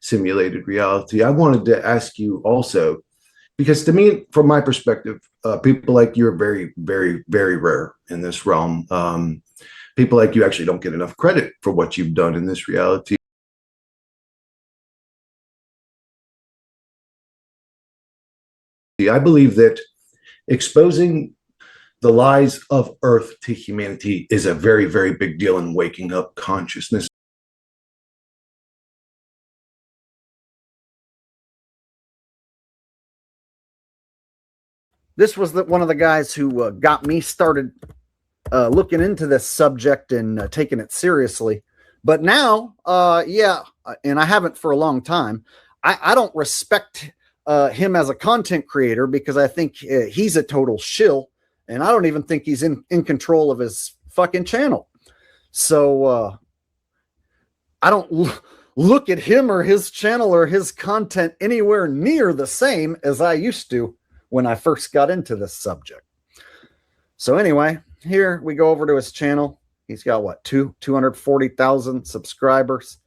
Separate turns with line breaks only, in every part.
simulated reality. I wanted to ask you also, because to me, from my perspective, people like you are very, very, very rare in this realm. People like you actually don't get enough credit for what you've done in this reality. I believe that exposing the lies of Earth to humanity is a very, very big deal in waking up consciousness.
This was one of the guys who got me started looking into this subject and taking it seriously. But now, yeah, and I haven't for a long time. I don't respect him as a content creator because I think he's a total shill, and I don't even think he's in control of his fucking channel. So I don't look at him or his channel or his content anywhere near the same as I used to when I first got into this subject. So anyway, here we go over to his channel. He's got what, 240,000 subscribers.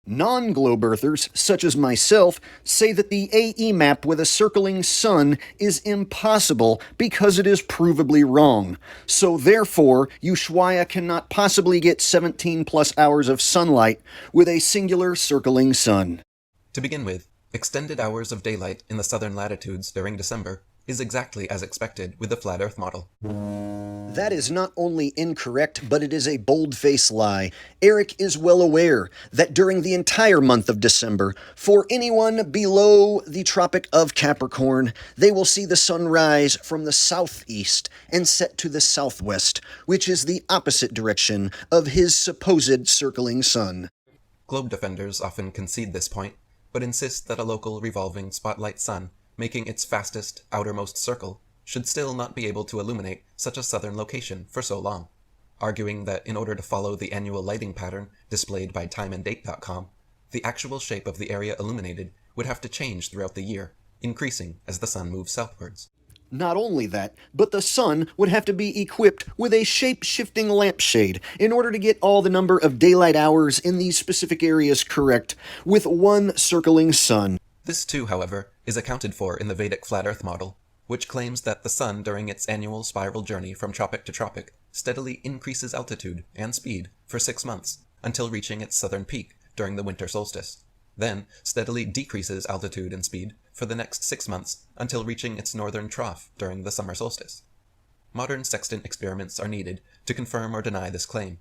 Non-globe earthers, such as myself, say that the AE map with a circling sun is impossible because it is provably wrong. So therefore, Ushuaia cannot possibly get 17 plus hours of sunlight with a singular circling sun.
To begin with, extended hours of daylight in the southern latitudes during December is exactly as expected with the flat Earth model.
That is not only incorrect, but it is a bold-faced lie. Eric is well aware that during the entire month of December, for anyone below the Tropic of Capricorn, they will see the sun rise from the southeast and set to the southwest, which is the opposite direction of his supposed circling sun.
Globe defenders often concede this point, but insist that a local revolving spotlight sun making its fastest, outermost circle, should still not be able to illuminate such a southern location for so long, arguing that in order to follow the annual lighting pattern displayed by timeanddate.com, the actual shape of the area illuminated would have to change throughout the year, increasing as the sun moves southwards.
Not only that, but the sun would have to be equipped with a shape-shifting lampshade in order to get all the number of daylight hours in these specific areas correct, with one circling sun.
This too, however, is accounted for in the Vedic flat Earth model, which claims that the sun during its annual spiral journey from tropic to tropic steadily increases altitude and speed for 6 months until reaching its southern peak during the winter solstice, then steadily decreases altitude and speed for the next 6 months until reaching its northern trough during the summer solstice. Modern sextant experiments are needed to confirm or deny this claim.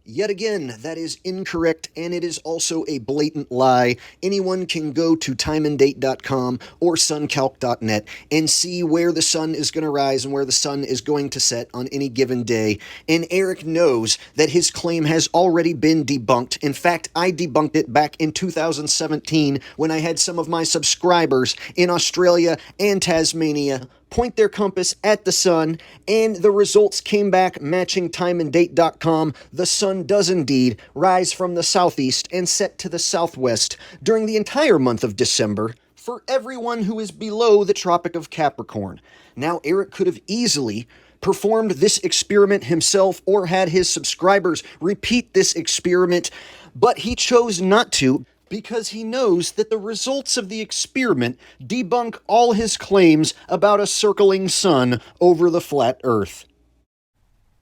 Yet again, that is incorrect, and it is also a blatant lie. Anyone can go to timeanddate.com or suncalc.net and see where the sun is going to rise and where the sun is going to set on any given day. And Eric knows that his claim has already been debunked. In fact, I debunked it back in 2017 when I had some of my subscribers in Australia and Tasmania point their compass at the sun, and the results came back matching timeanddate.com. The sun does indeed rise from the southeast and set to the southwest during the entire month of December for everyone who is below the Tropic of Capricorn. Now, Eric could have easily performed this experiment himself or had his subscribers repeat this experiment, but he chose not to, because he knows that the results of the experiment debunk all his claims about a circling sun over the flat Earth.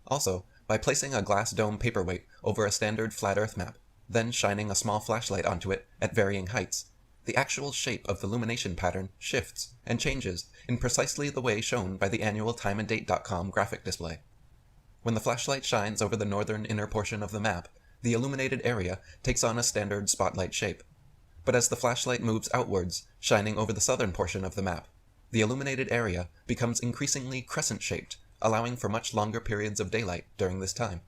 Also, by placing a glass dome paperweight over a standard flat Earth map, then shining a small flashlight onto it at varying heights, the actual shape of the illumination pattern shifts and changes in precisely the way shown by the annual timeanddate.com graphic display. When the flashlight shines over the northern inner portion of the map, the illuminated area takes on a standard spotlight shape. But as the flashlight moves outwards, shining over the southern portion of the map, the illuminated area becomes increasingly crescent-shaped, allowing for much longer periods of daylight during this time.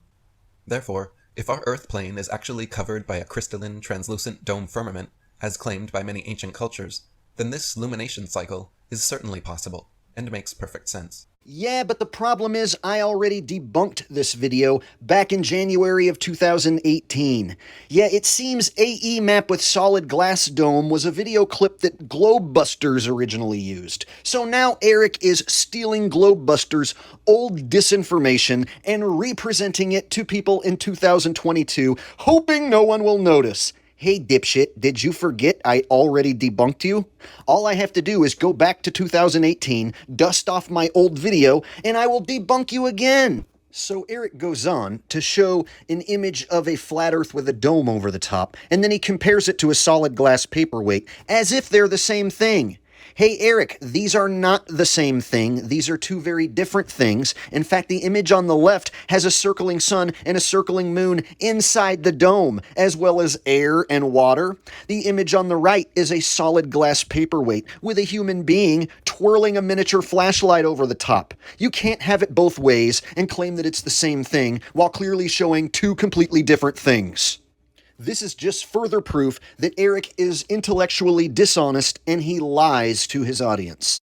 Therefore, if our Earth plane is actually covered by a crystalline, translucent dome firmament, as claimed by many ancient cultures, then this lumination cycle is certainly possible, and makes perfect sense.
Yeah, but the problem is I already debunked this video back in January of 2018. Yeah, it seems AE map with solid glass dome was a video clip that Globebusters originally used. So now Eric is stealing Globebusters' old disinformation and representing it to people in 2022, hoping no one will notice. Hey dipshit, did you forget I already debunked you? All I have to do is go back to 2018, dust off my old video, and I will debunk you again. So Eric goes on to show an image of a flat earth with a dome over the top, and then he compares it to a solid glass paperweight, as if they're the same thing. Hey Eric, these are not the same thing. These are two very different things. In fact, the image on the left has a circling sun and a circling moon inside the dome, as well as air and water. The image on the right is a solid glass paperweight with a human being twirling a miniature flashlight over the top. You can't have it both ways and claim that it's the same thing while clearly showing two completely different things. This is just further proof that Eric is intellectually dishonest and he lies to his audience.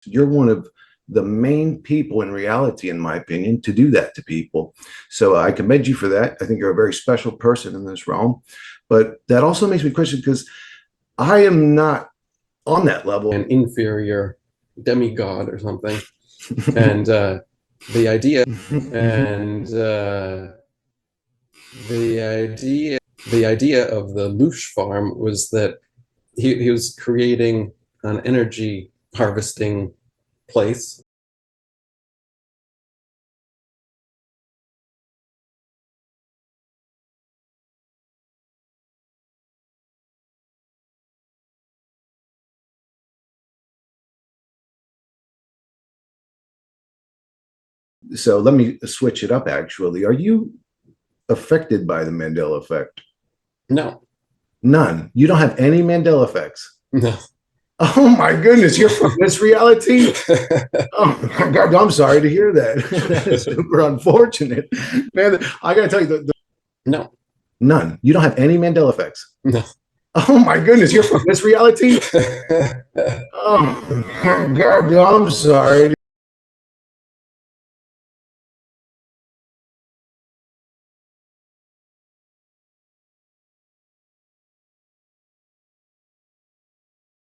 You're one of the main people in reality, in my opinion, to do that to people. So I commend you for that. I think you're a very special person in this realm. But that also makes me question, because I am not on that level.
An inferior demigod or something. And the idea of the Loosh farm was that he was creating an energy harvesting place.
So let me switch it up, actually. Are you affected by the Mandela effect?
No.
None. You don't have any Mandela effects?
No.
Oh my goodness, you're from this reality? Oh my God, I'm sorry to hear that. That is super unfortunate. Man, I gotta tell you,
No.
None. You don't have any Mandela effects?
No.
Oh my goodness, you're from this reality? Oh my God, I'm sorry.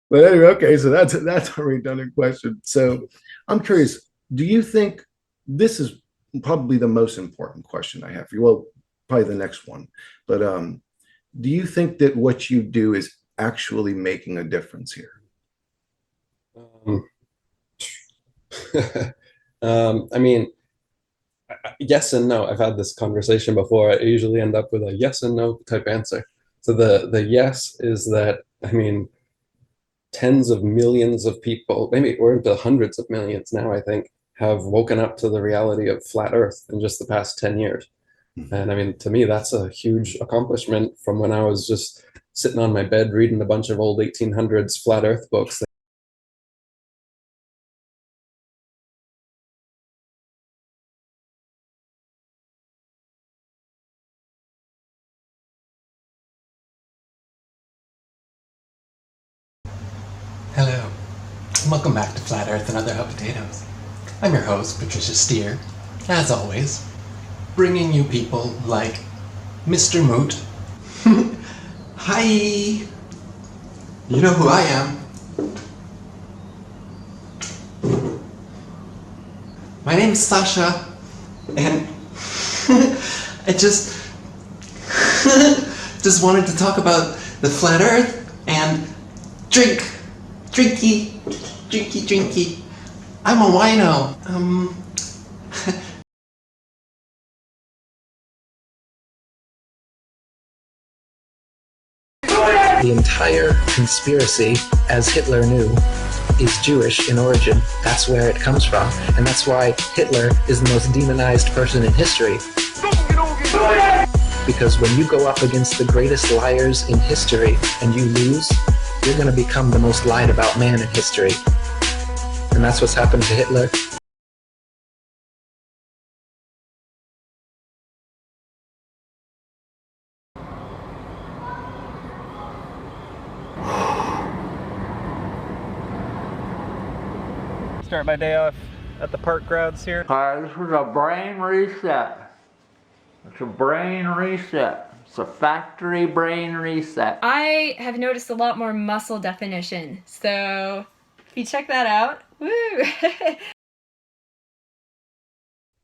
But anyway, okay, so that's a redundant question. So I'm curious, do you think this is probably the most important question I have for you? Well, probably the next one. But do you think that what you do is actually making a difference here?
I mean, yes and no. I've had this conversation before. I usually end up with a yes and no type answer. So the yes is that, I mean, tens of millions of people, maybe we're into hundreds of millions now, I think, have woken up to the reality of flat Earth in just the past 10 years. And I mean, to me, that's a huge accomplishment from when I was just sitting on my bed reading a bunch of old 1800s flat Earth books.
Hello, and welcome back to Flat Earth and Other Hot Potatoes. I'm your host, Patricia Steer, as always, bringing you people like Mr. Moot. Hi! You know who I am. My name's Sasha, and I just wanted to talk about the Flat Earth and drinky. I'm a wino.
The entire conspiracy, as Hitler knew, is Jewish in origin. That's where it comes from. And that's why Hitler is the most demonized person in history. Because when you go up against the greatest liars in history and you lose, you're going to become the most lied about man in history. And that's what's happened to Hitler.
start my day off at the park grounds here.
This is a brain reset. It's a brain reset. It's a factory brain reset.
I have noticed a lot more muscle definition, so if you check that out, woo!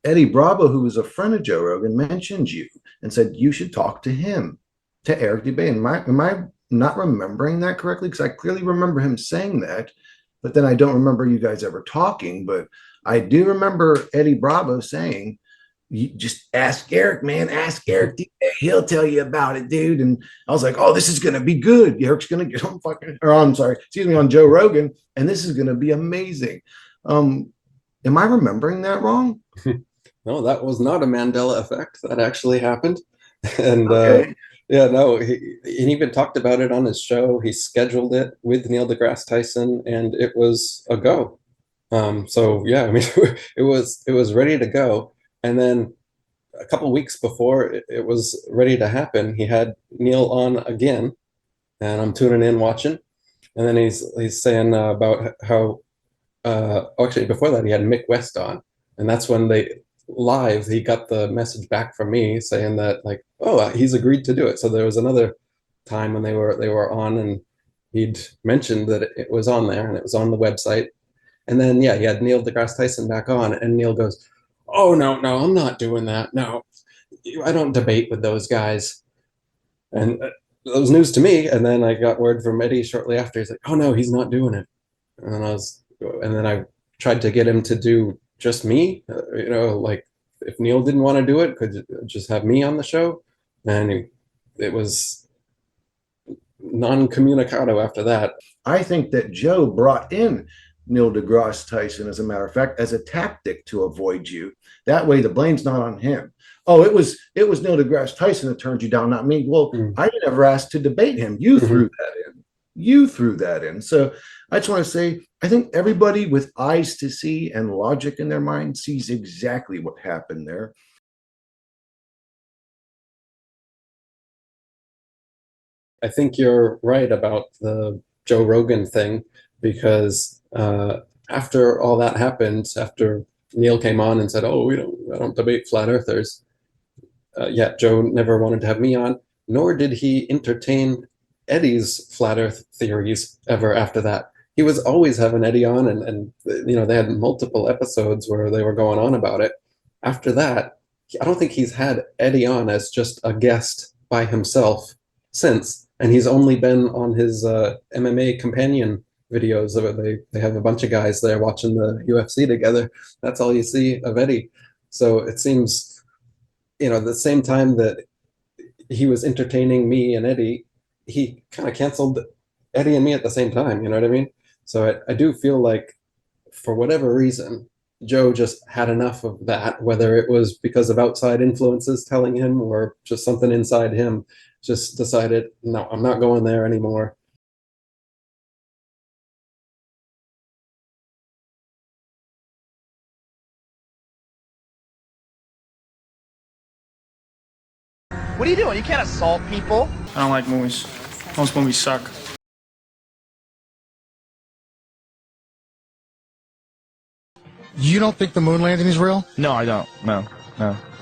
Eddie Bravo, who was a friend of Joe Rogan, mentioned you and said you should talk to him, to Eric Dubay. Am I not remembering that correctly? Because I clearly remember him saying that, but then I don't remember you guys ever talking. But I do remember Eddie Bravo saying, you just ask Eric, man, ask Eric Dubay. He'll tell you about it, dude. And I was like, oh, this is going to be good. Eric's going to get on on Joe Rogan, and this is going to be amazing. Am I remembering that wrong?
No, that was not a Mandela effect. That actually happened. And
Okay.
yeah, no, he even talked about it on his show. He scheduled it with Neil deGrasse Tyson, and it was a go. So yeah, I mean, it was ready to go. And then a couple of weeks before it was ready to happen, he had Neil on again, and I'm tuning in watching. And then he's saying about how actually before that he had Mick West on, and that's when he got the message back from me saying that, like, oh, he's agreed to do it. So there was another time when they were on, and he'd mentioned that it was on there and it was on the website. And then yeah, he had Neil deGrasse Tyson back on, and Neil goes, oh no, I'm not doing that. No, I don't debate with those guys. And it was news to me. And then I got word from Eddie shortly after. He's like, oh no, he's not doing it. And then I tried to get him to do just me, like if Neil didn't want to do it, could just have me on the show. And it was non-communicado after that.
I think that Joe brought in Neil deGrasse Tyson, as a matter of fact, as a tactic to avoid you. That way the blame's not on him. Oh, it was Neil deGrasse Tyson that turned you down, not me. Well, I never asked to debate him. You threw that in. You threw that in. So I just want to say, I think everybody with eyes to see and logic in their mind sees exactly what happened there.
I think you're right about the Joe Rogan thing, because after all that happened, after Neil came on and said, oh, I don't debate flat earthers, Joe never wanted to have me on, nor did he entertain Eddie's flat earth theories ever after that. He was always having Eddie on, and they had multiple episodes where they were going on about it. After that, I don't think he's had Eddie on as just a guest by himself since, and he's only been on his MMA companion videos. They have a bunch of guys there watching the UFC together. That's all you see of Eddie. So it seems, the same time that he was entertaining me and Eddie, he kind of canceled Eddie and me at the same time. You know what I mean? So I do feel like, for whatever reason, Joe just had enough of that, whether it was because of outside influences telling him or just something inside him, just decided, no, I'm not going there anymore.
What are you doing? You can't assault people.
I don't like movies. Most movies suck.
You don't think the moon landing is real?
No, I don't. No.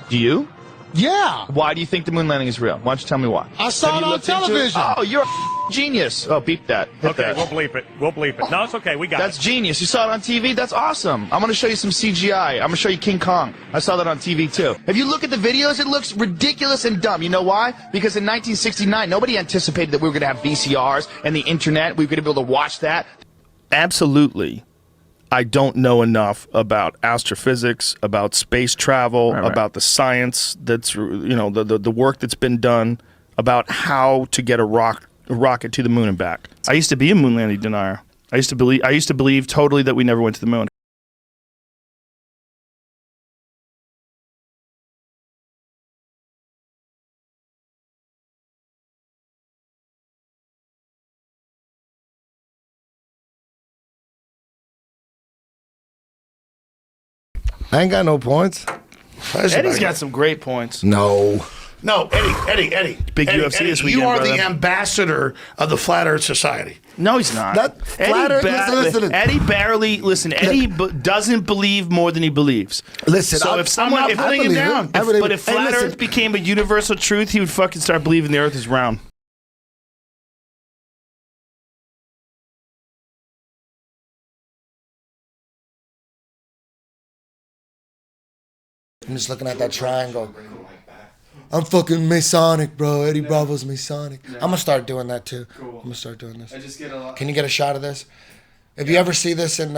Do you?
Yeah.
Why do you think the moon landing is real? Why don't you tell me why?
I saw it on television.
Oh, you're a genius. Oh, beep that. Hit
Okay,
that.
we'll bleep it. We'll bleep it. No, it's okay. We got
That's genius. You saw it on TV? That's awesome. I'm going to show you some CGI. I'm going to show you King Kong. I saw that on TV, too. If you look at the videos, it looks ridiculous and dumb. You know why? Because in 1969, nobody anticipated that we were going to have VCRs and the internet. We were going to be able to watch that. Absolutely. I don't know enough about astrophysics, about space travel, about the science that's, the work that's been done, about how to get a rocket to the moon and back. I used to be a moon landing denier. I used to believe totally that we never went to the moon.
I ain't got no points.
Eddie's got some great points.
No. No, Eddie.
Big
Eddie,
UFC this
you
weekend,
are the
brother.
ambassador of the Flat Earth Society.
No, he's not. Eddie barely listen. Eddie doesn't believe more than he believes.
Listen,
so if someone,
putting him down,
but if flat Earth became a universal truth, he would fucking start believing the Earth is round.
I'm just looking at that triangle. I'm fucking Masonic, bro. Eddie Bravo's Masonic. I'm gonna start doing that too. I'm gonna start doing this. Can you get a shot of this? If you ever see this in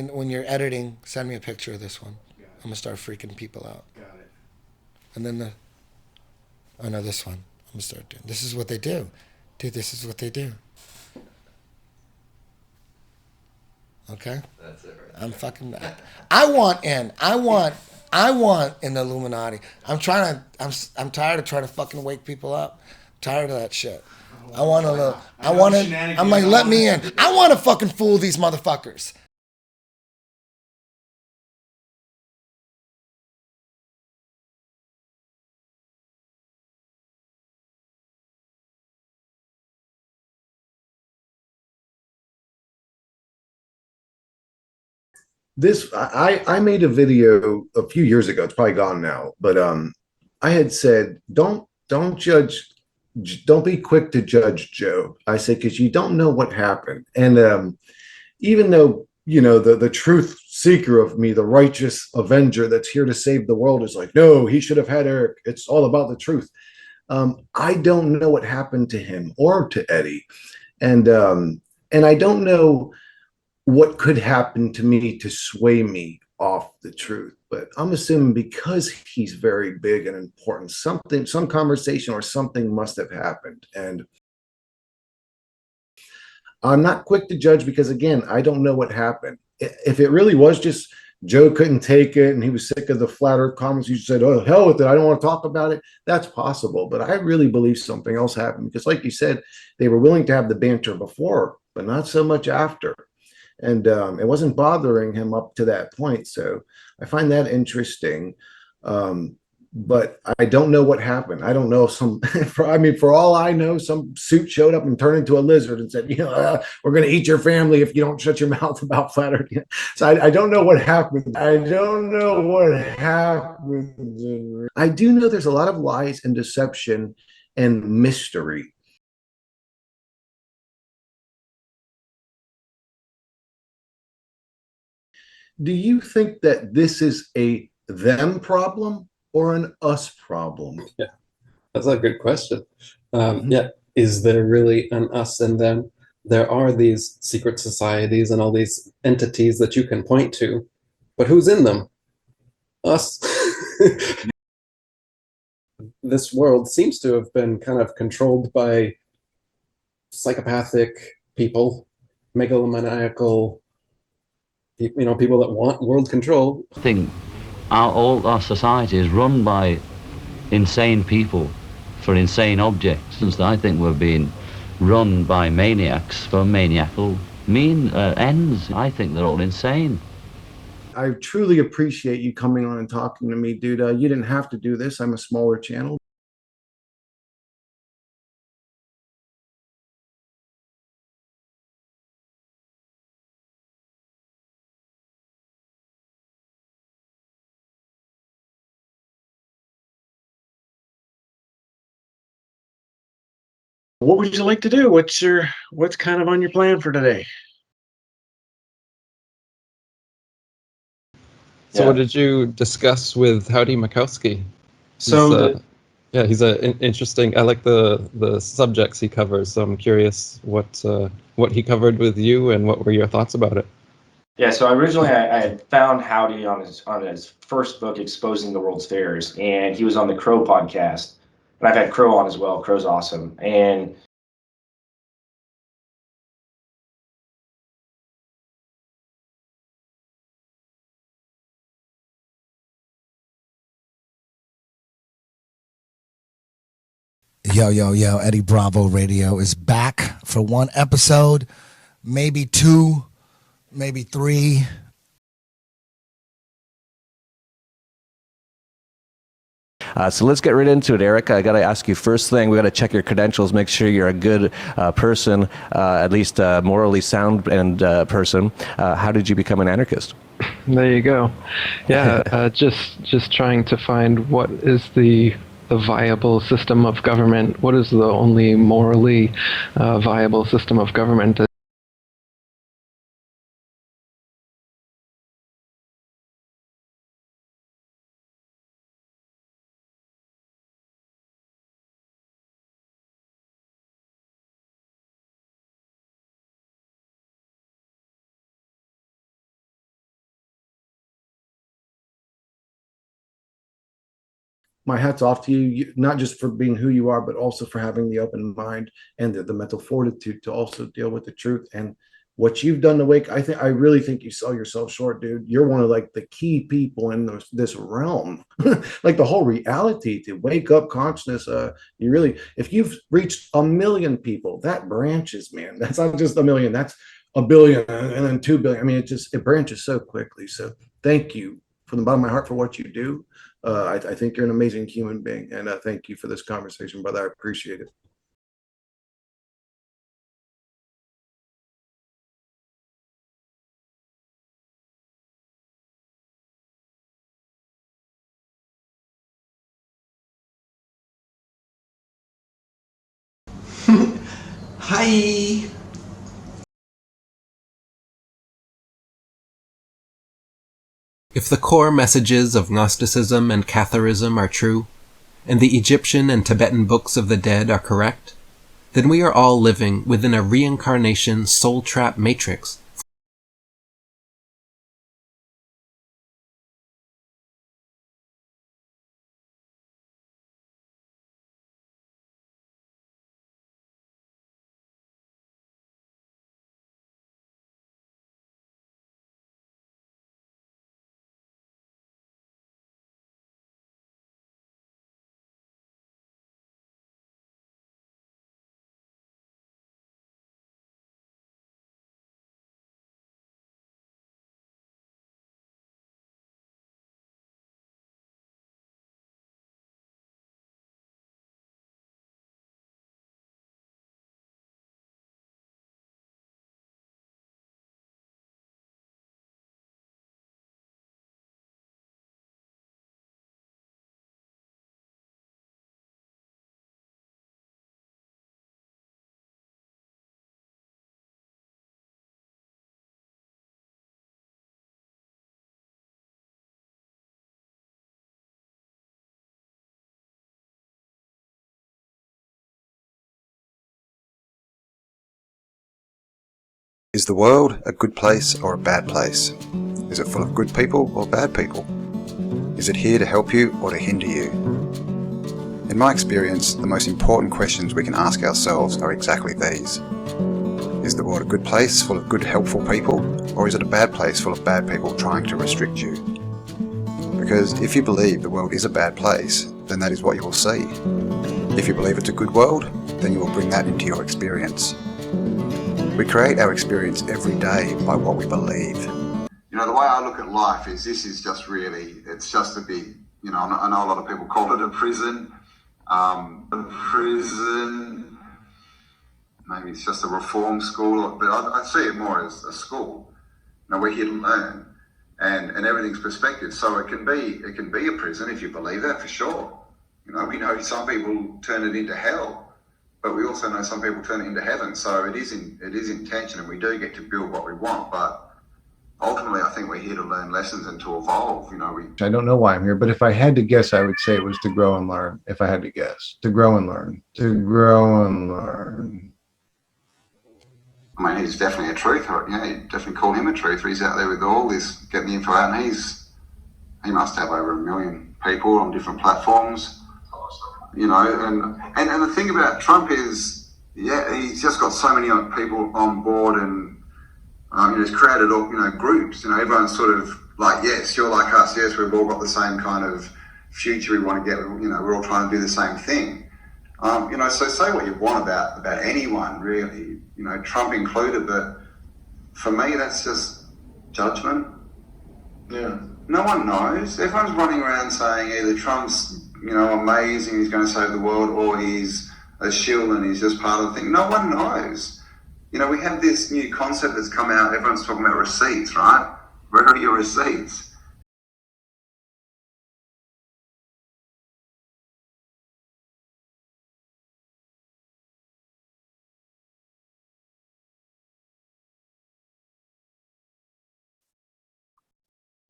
when you're editing, send me a picture of this one. I'm gonna start freaking people out. Got it. And then this one. I'm gonna start doing. This is what they do, dude. This is what they do. Okay. That's it. Right. I'm fucking. I want an Illuminati. I'm tired of trying to fucking wake people up. I'm tired of that shit. I'm like, let me in. I want to fucking fool these motherfuckers.
I made a video a few years ago. It's probably gone now, but I had said don't be quick to judge Joe. I said because you don't know what happened, and even though the truth seeker of me, the righteous avenger that's here to save the world, is like, no, he should have had Eric. It's all about the truth. I don't know what happened to him or to Eddie, and I don't know what could happen to me to sway me off the truth. But I'm assuming because he's very big and important, some conversation or something must have happened. And I'm not quick to judge because, again, I don't know what happened. If it really was just Joe couldn't take it and he was sick of the flat earth comments, you said, oh, hell with it, I don't want to talk about it. That's possible. But I really believe something else happened because, like you said, they were willing to have the banter before, but not so much after. And it wasn't bothering him up to that point. So I find that interesting. But I don't know what happened. I don't know for all I know, some suit showed up and turned into a lizard and said, we're going to eat your family if you don't shut your mouth about flat earth. So I don't know what happened. I do know there's a lot of lies and deception and mystery. Do you think that this is a them problem or an us problem?
Yeah, that's a good question. Yeah, is there really an us and them? There are these secret societies and all these entities that you can point to, but who's in them? Us. This world seems to have been kind of controlled by psychopathic people, megalomaniacal, people that want world control.
I think all our society is run by insane people for insane objects. And I think we're being run by maniacs for maniacal ends. I think they're all insane.
I truly appreciate you coming on and talking to me, dude. You didn't have to do this. I'm a smaller channel.
What would you like to do? What's kind of on your plan for today?
So what did you discuss with Howdy Mikowski? He's an interesting. I like the subjects he covers. So I'm curious what he covered with you and what were your thoughts about it.
Yeah, so originally I had found Howdy on his first book, Exposing the World's Fairs, and he was on the Crow podcast. And I've had Crow on as well. Crow's awesome. And
Yo, Eddie Bravo Radio is back for one episode, maybe two, maybe three.
So let's get right into it, Eric. I got to ask you first thing. We got to check your credentials, make sure you're a good person, at least morally sound and person. How did you become an anarchist?
There you go. Yeah, just trying to find what is the viable system of government. What is the only morally viable system of government?
My hat's off to you, not just for being who you are, but also for having the open mind and the mental fortitude to also deal with the truth. And what you've done to wake, I really think you sell yourself short, dude. You're one of like the key people in this realm, like the whole reality to wake up consciousness. You really, if you've reached 1 million people, that branches, man. That's not just 1 million. That's 1 billion and then 2 billion. I mean, it branches so quickly. So thank you from the bottom of my heart for what you do. I think you're an amazing human being, and thank you for this conversation, brother. I appreciate it.
Hi.
If the core messages of Gnosticism and Catharism are true, and the Egyptian and Tibetan books of the dead are correct, then we are all living within a reincarnation soul trap matrix.
Is the world a good place or a bad place? Is it full of good people or bad people? Is it here to help you or to hinder you? In my experience, the most important questions we can ask ourselves are exactly these. Is the world a good place full of good, helpful people, or is it a bad place full of bad people trying to restrict you? Because if you believe the world is a bad place, then that is what you will see. If you believe it's a good world, then you will bring that into your experience. We create our experience every day by what we believe.
You know, the way I look at life is this is just really, it's just a big, you know, I know a lot of people call it a prison. Maybe it's just a reform school, but I see it more as a school. You know, we're here to learn, and everything's perspective. So it can be a prison if you believe that, for sure. You know, we know some people turn it into hell. But we also know some people turn it into heaven. So it is intention, and we do get to build what we want. But ultimately, I think we're here to learn lessons and to evolve. You know,
I don't know why I'm here, but if I had to guess, I would say it was to grow and learn. If I had to guess, to grow and learn, to grow and learn.
I mean, he's definitely a truther. You know, you definitely call him a truther. He's out there with all this, getting the info out, and he must have over 1 million people on different platforms. You know, and the thing about Trump is, yeah, he's just got so many people on board, and you know, he's created all, you know, groups. You know, everyone's sort of like, yes, you're like us. Yes, we've all got the same kind of future we want to get. You know, we're all trying to do the same thing. You know, so say what you want about anyone, really. You know, Trump included, but for me, that's just judgment. Yeah. No one knows. Everyone's running around saying either Trump's amazing, he's going to save the world, or he's a shill and he's just part of the thing. No one knows. We have this new concept that's come out. Everyone's talking about receipts, right? Where are your receipts?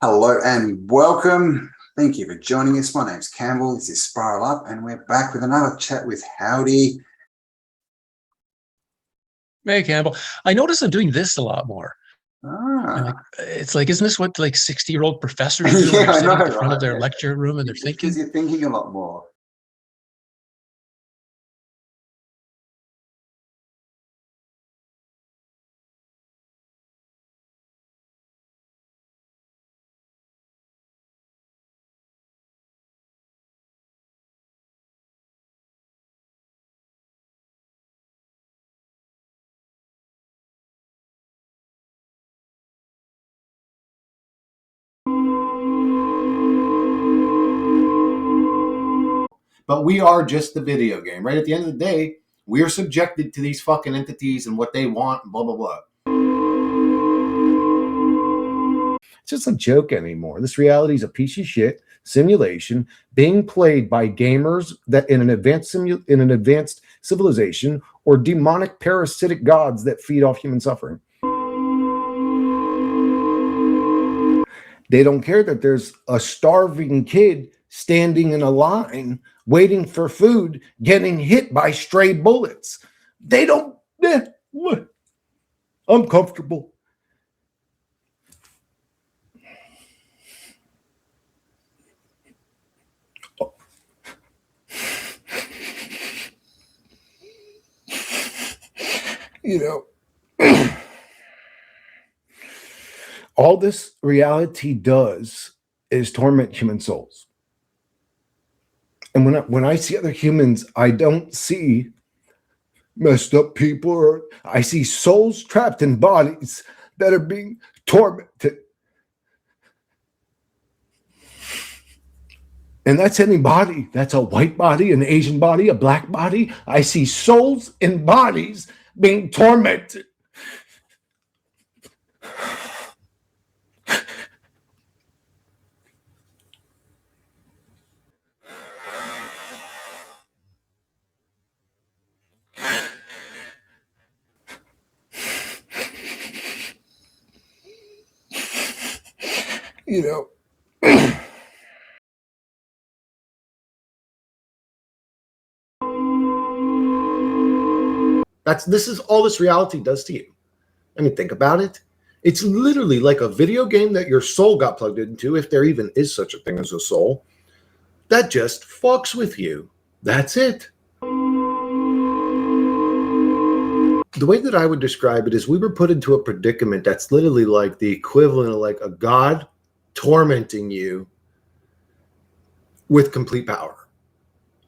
Hello and welcome. Thank you for joining us. My name's Campbell. This is Spiral Up, and we're back with another chat with Howdy.
Hey, Campbell. I notice I'm doing this a lot more.
Ah.
It's like, isn't this what 60-year-old professors do when they're sitting at the front of their lecture room and they're thinking?
Because you're thinking a lot more.
But we are just the video game, right? At the end of the day, we are subjected to these fucking entities and what they want, and blah, blah, blah. It's just a joke anymore. This reality is a piece of shit simulation being played by gamers that in an advanced civilization, or demonic parasitic gods that feed off human suffering. They don't care that there's a starving kid standing in a line waiting for food, getting hit by stray bullets. They don't. I'm comfortable. All this reality does is torment human souls. And when I see other humans, I don't see messed up people, or I see souls trapped in bodies that are being tormented. And that's any body. That's a white body, an Asian body, a black body. I see souls in bodies being tormented. This is all this reality does to you. I mean, think about it. It's literally like a video game that your soul got plugged into, if there even is such a thing as a soul, that just fucks with you. That's it. The way that I would describe it is we were put into a predicament that's literally like the equivalent of like a god tormenting you with complete power.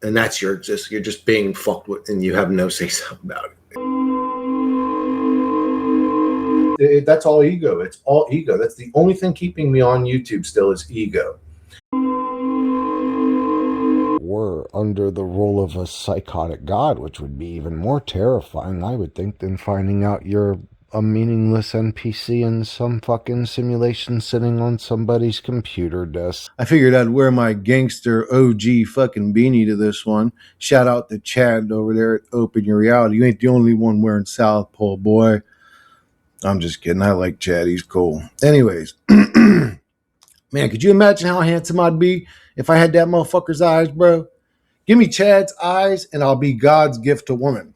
And that's you're just being fucked with, and you have no say so about it. That's all ego. It's all ego. That's the only thing keeping me on YouTube still is ego.
We're under the role of a psychotic god, which would be even more terrifying, I would think, than finding out you're a meaningless NPC in some fucking simulation sitting on somebody's computer desk.
I figured I'd wear my gangster OG fucking beanie to this one. Shout out to Chad over there at Open Your Reality. You ain't the only one wearing South Pole, boy. I'm just kidding. I like Chad. He's cool. Anyways, man, could you imagine how handsome I'd be if I had that motherfucker's eyes, bro? Give me Chad's eyes and I'll be God's gift to woman.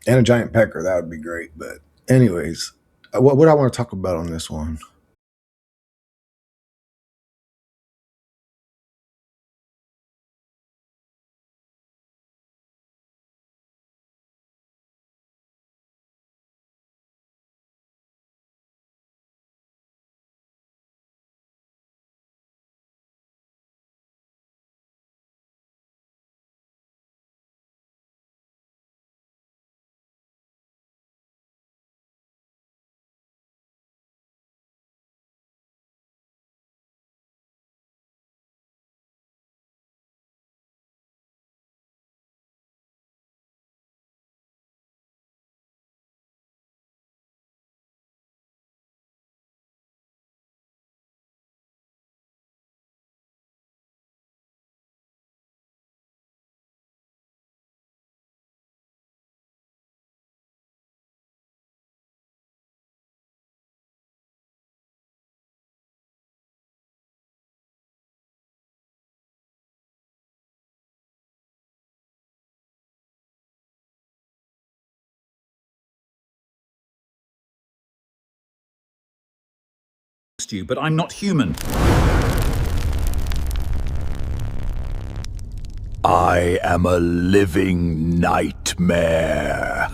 And a giant pecker. That would be great. But anyways, what do I want to talk about on this one?
next to you, but I'm not human. I am a living nightmare.